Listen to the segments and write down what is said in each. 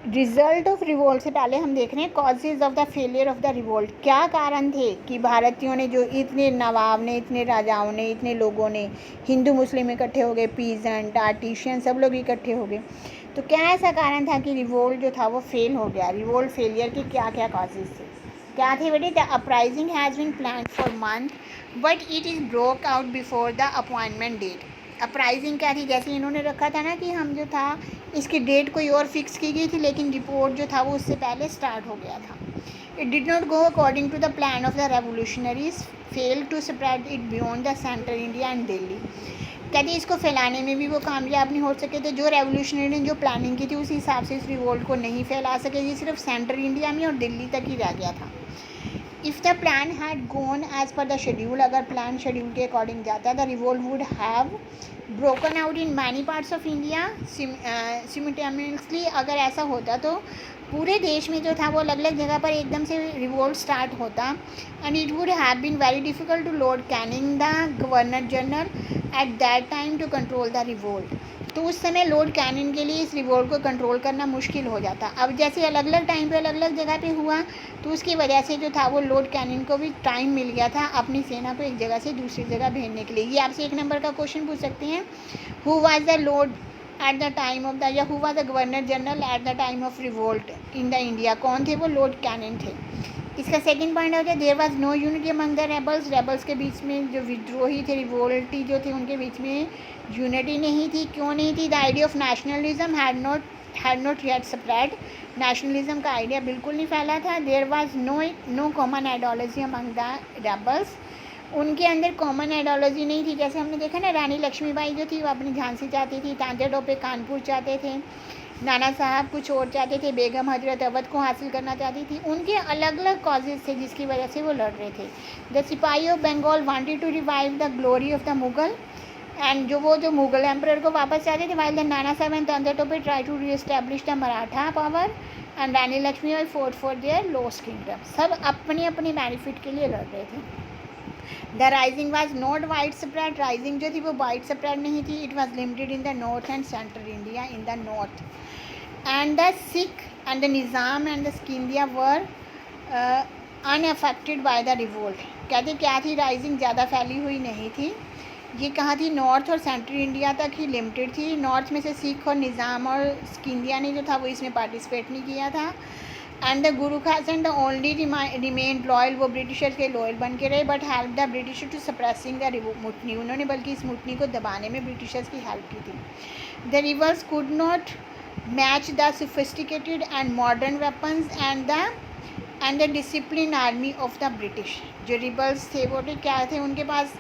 Result of revolt से पहले हम देख रहे हैं causes of the failure of the revolt. क्या कारण थे कि भारतीयों ने, जो इतने नवाब ने, इतने राजाओं ने, इतने लोगों ने, हिंदू मुस्लिम इकट्ठे हो गए, पीजेंट, आर्टिशियन, सब लोग इकट्ठे हो गए, तो क्या ऐसा कारण था कि रिवोल्ट जो था वो फेल हो गया? रिवोल्ट फेलियर के क्या क्या कॉजेज थे? क्या थे बेटे? The uprising has been plan for month but it is broke out before the appointment date. Uprising क्या थी? जैसे इन्होंने रखा था ना कि हम जो था इसकी डेट कोई और फिक्स की गई थी, लेकिन रिपोर्ट जो था वो उससे पहले स्टार्ट हो गया था। It did not go according to the plan of the revolutionaries, fail to spread it beyond the central India and Delhi. कहते इसको फैलाने में भी वो कामयाब नहीं हो सके थे। जो रेवोल्यूशनरी ने जो प्लानिंग की थी उस हिसाब से इस रिवोल्ट को नहीं फैला सके, ये सिर्फ सेंट्रल इंडिया में और दिल्ली तक ही रह गया था। If the plan had gone as per the schedule, अगर प्लान शेड्यूल के अकॉर्डिंग जाता, the revolt would have broken out in many parts of India simultaneously. अगर ऐसा होता तो पूरे देश में जो था वो अलग अलग जगह पर एकदम से रिवोल्ट स्टार्ट होता। And it would have been very difficult to Lord Canning the governor general at that time to control the revolt. तो उस समय लॉर्ड कैनिंग के लिए इस रिवोल्ट को कंट्रोल करना मुश्किल हो जाता। अब जैसे अलग अलग टाइम पे अलग अलग जगह पे हुआ, तो उसकी वजह से जो था वो लॉर्ड कैनिंग को भी टाइम मिल गया था अपनी सेना को एक जगह से दूसरी जगह भेजने के लिए। ये आपसे एक नंबर का क्वेश्चन पूछ सकते हैं, who was the lord at the time of the, या who was the governor general at the time of revolt in the India? कौन थे वो? लॉर्ड कैनिंग थे। इसका सेकंड पॉइंट हो गया, there was no unity among the rebels. Rebels के बीच में जो विद्रोही थे, रिवोल्टी जो थे, उनके बीच में यूनिटी नहीं थी। क्यों नहीं थी? The idea of nationalism had not yet spread. Nationalism का आइडिया बिल्कुल नहीं फैला था। There was no common ideology among the rebels. उनके अंदर कॉमन आइडियोलॉजी नहीं थी। जैसे हमने देखा ना, रानी लक्ष्मीबाई जो थी वो अपनी झांसी चाहती थी, तांत्या टोपे कानपुर चाहते थे, नाना साहब कुछ और चाहते थे, बेगम हजरत अवध को हासिल करना चाहती थी। उनके अलग अलग कॉजेज थे जिसकी वजह से वो लड़ रहे थे। The sipahi of Bengal wanted to revive the glory of the Mughal, and जो मुगल एम्पर को वापस चाहते थे, while the Nana Sahab and Tantya Tope try to reestablish the Maratha power and Rani Lakshmibai fought for their lost kingdom. सब अपने अपने बेनिफिट के लिए लड़ रहे थे। The rising was not widespread. Rising जो थी वो वाइड स्प्रेड नहीं थी। It was limited in the north and central India. In the north and the Sikh and the Nizam and the Scindia were unaffected by the revolt। कहते क्या थी? Rising ज़्यादा फैली हुई नहीं थी। ये कहाँ थी? नॉर्थ और सेंट्रल इंडिया तक ही लिमिटेड थी। नॉर्थ में से सिख और निज़ाम और स्किंदिया ने जो था वो इसमें पार्टिसिपेट नहीं किया था। एंड द गुरु खासन द ओनली रिमेन लॉयल, वो ब्रिटिशर्स के लॉयल बन के रहे, but help the Britisher to suppressing the mutiny. उन्होंने बल्कि इस मुटनी को दबाने में ब्रिटिशर्स की हेल्प की थी। The rivals could not match the sophisticated and modern weapons and the disciplined army of the British। जो रिबल्स थे वो क्या थे? उनके पास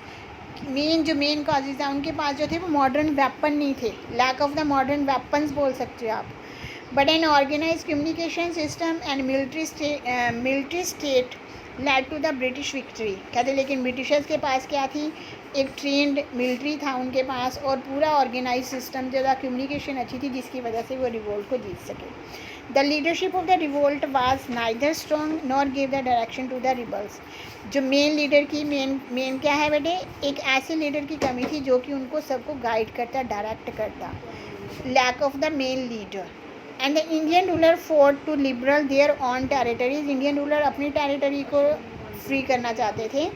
मेन कॉजेज था, उनके पास जो थे वो मॉडर्न वेपन नहीं थे। Lack of the modern weapons बोल सकते हो आप। But an organize communication system and military state led to the British victory. कहते लेकिन ब्रिटिशर्स के पास क्या थी? एक ट्रेंड मिलिट्री था उनके पास, और पूरा ऑर्गेनाइज सिस्टम जो था, कम्युनिकेशन अच्छी थी, जिसकी वजह से वो रिवोल्ट को जीत सके। The leadership of the revolt was neither strong nor give the direction to the rebels. जो मेन लीडर की मेन क्या है बेटे? एक ऐसे लीडर की कमी थी जो कि उनको सबको गाइड करता, डायरेक्ट करता। Lack of the main leader. And the Indian ruler fought to liberal their own territories. Indian ruler अपनी टेरिटरी को फ्री करना चाहते थे।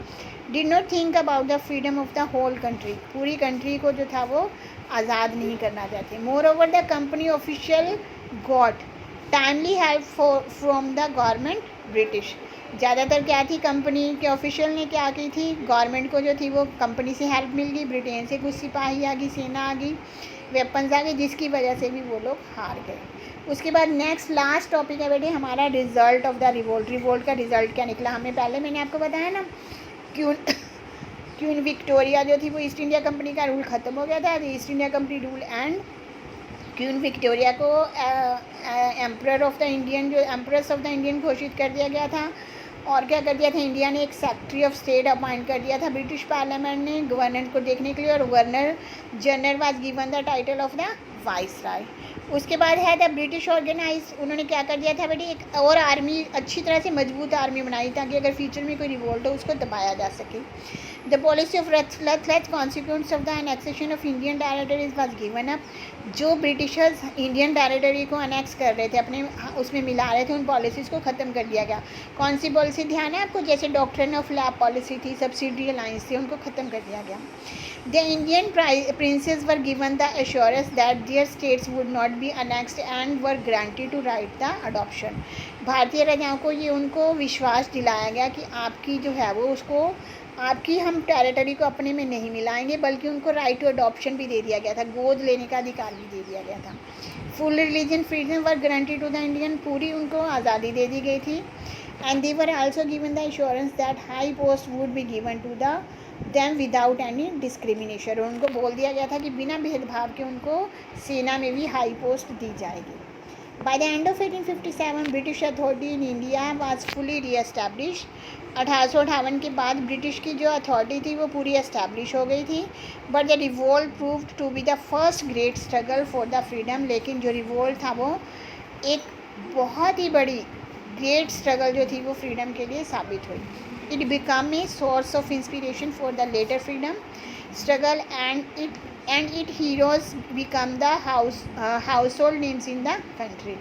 Did not think about the freedom of the whole country. पूरी country को जो था वो आज़ाद नहीं करना चाहते। Moreover the company official got timely help from the government British. ज़्यादातर क्या थी? कंपनी के ऑफिशियल ने क्या की थी? गवर्नमेंट को जो थी वो कंपनी से हेल्प मिल गई, ब्रिटेन से कुछ सिपाही आ गई, सेना आ गई, वेपन्स आ गए, जिसकी वजह से भी वो लोग हार गए। उसके बाद नेक्स्ट लास्ट टॉपिक है बेटे हमारा result of the revolt. Revolt का रिजल्ट क्या निकला? मैंने आपको बताया ना, क्वीन विक्टोरिया जो थी वो ईस्ट इंडिया कंपनी का रूल ख़त्म हो गया था। East India company rule and queen Victoria को एम्परर ऑफ द इंडियन, जो एम्परेस ऑफ द इंडियन घोषित कर दिया गया था। और क्या कर दिया था? इंडिया ने एक सेक्रेटरी ऑफ स्टेट अपॉइंट कर दिया था ब्रिटिश पार्लियामेंट ने गवर्नर को देखने के लिए, और governor general was given the title of the viceroy. उसके बाद है द ब्रिटिश ऑर्गेनाइज। उन्होंने क्या कर दिया था बेटी? एक और आर्मी, अच्छी तरह से मजबूत आर्मी बनाई ताकि अगर फ्यूचर में कोई रिवोल्ट हो उसको दबाया जा सके। The policy of ruthless consequence of the annexation of Indian territories was given up. जो ब्रिटिशर्स इंडियन टेरिटरी को अनेक्स कर रहे थे, अपने उसमें मिला रहे थे, उन पॉलिसीज़ को ख़त्म कर दिया गया. कौन सी पॉलिसी ध्यान है आपको? जैसे डॉक्ट्रिन ऑफ लैब पॉलिसी थी, सब्सिडी अलाइंस थी, उनको ख़त्म कर दिया गया. The Indian princes were given the assurance that their states would not be annexed and were granted to right the adoption. भारतीय राजाओं को ये उनको विश्वास दिलाया गया कि आपकी जो है वो उसको आपकी हम टेरिटरी को अपने में नहीं मिलाएंगे, बल्कि उनको राइट टू अडॉप्शन भी दे दिया गया था, गोद लेने का अधिकार भी दे दिया गया था. Full religion freedom were guarantee to the Indian, पूरी उनको आज़ादी दे दी गई थी. And they were also given the assurance that high post would be given to the them without any discrimination. उनको बोल दिया गया था कि बिना भेदभाव के उनको सेना में भी हाई पोस्ट दी जाएगी. By the end of 1857, British authority in India was fully re-established. 1858 के बाद ब्रिटिश की जो अथॉरिटी थी वो पूरी एस्टैब्लिश हो गई थी. But the revolt proved to be the first great struggle for the freedom. लेकिन जो रिवोल्ट था वो एक बहुत ही बड़ी ग्रेट स्ट्रगल जो थी वो फ्रीडम के लिए साबित हुई. It become a source of inspiration for the later freedom struggle and it heroes become the household names in the country.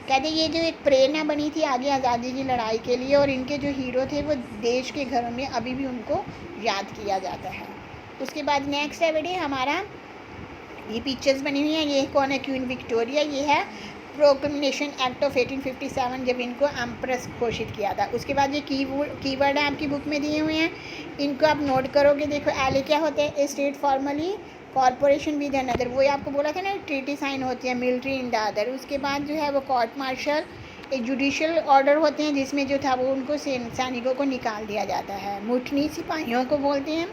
कहते ये जो एक प्रेरणा बनी थी आगे आज़ादी की लड़ाई के लिए, और इनके जो हीरो थे वो देश के घरों में अभी भी उनको याद किया जाता है. उसके बाद नेक्स्ट है बेटे हमारा, ये पिक्चर्स बनी हुई हैं. ये कौन है? Queen Victoria. ये है प्रोक्लेमेशन एक्ट ऑफ 1857, जब इनको एम्प्रेस घोषित किया था. उसके बाद ये कीवर्ड है आपकी बुक में दिए हुए हैं, इनको आप नोट करोगे. देखो एले क्या होता है? A state formally corporation with another. वही आपको बोला था ना, ट्रीटी साइन होती है, मिलिट्री इन द अदर. उसके बाद जो है वो कोर्ट मार्शल, एक जुडिशियल ऑर्डर होते हैं जिसमें जो था वो उनको सैनिकों को निकाल दिया जाता है. मुठनी सिपाहियों को बोलते हैं.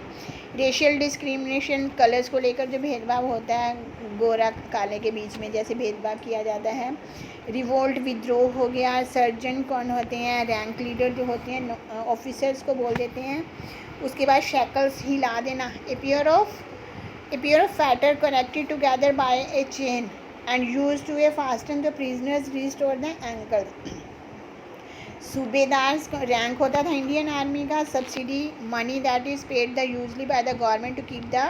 रेशियल डिस्क्रिमिनेशन, कलर्स को लेकर जो भेदभाव होता है, गोरा काले के बीच में जैसे भेदभाव किया जाता है. रिवोल्ट विद्रोह हो गया. सर्जन कौन होते हैं? रैंक लीडर जो होते हैं, ऑफिसर्स को बोल देते हैं. उसके बाद शैकल्स, हिला देना. A pair of fetter connected together by a chain and used to fasten the prisoners restore the ankle. Subedar rank होता था इंडियन आर्मी का. Subsidy, money that is paid the usually by the government to keep the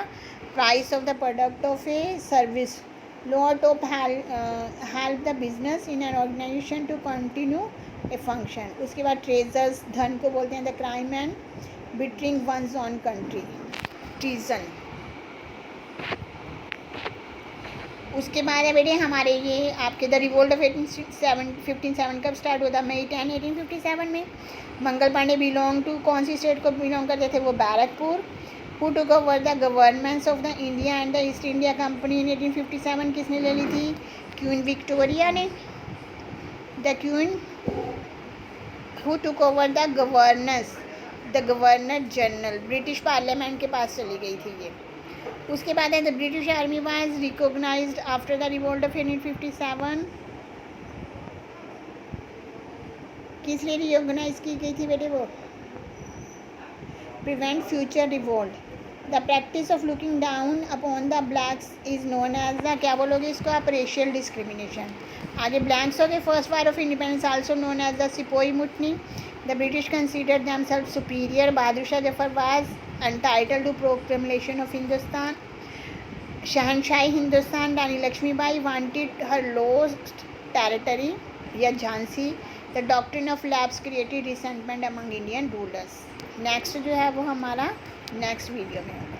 price of the product of a service. Lot of help the business in an organisation to continue a function. उसके बाद treasures, धन को बोलते हैं the crime and betraying once on country, treason. उसके बाद है बेटे हमारे ये आपके द रिवोल्ट ऑफ 1857 कब स्टार्ट हुआ था? मई 10, 1857 में. मंगल पांडे बिलोंग टू कौन सी स्टेट को बिलोंग करते थे? वो Barrackpore. Who took over the governments of the India and the East India Company in 1857? किसने ले ली थी? क्वीन विक्टोरिया ने. The queen who took over the governance, the governor general. British parliament के पास चली गई थी ये. उसके बाद है the British army was recognized after the revolt of 1857. किस लिए रिकॉग्नाइज की गई थी बेटे? वो prevent future revolt. The practice of looking down upon the blacks is known as the, क्या बोलोगे इसको आप? Racial discrimination. आगे ब्लैंक्स हो गए. First war of independence also known as the sepoy mutiny. The British considered themselves superior. Bahadur Shah Zafar was entitled to proclamation of Hindustan. शहनशाही Hindustan. Rani Laxmibai wanted her lost territory या Jhansi. The doctrine of lapse created resentment among Indian rulers. Next जो है वो हमारा next video में होगा.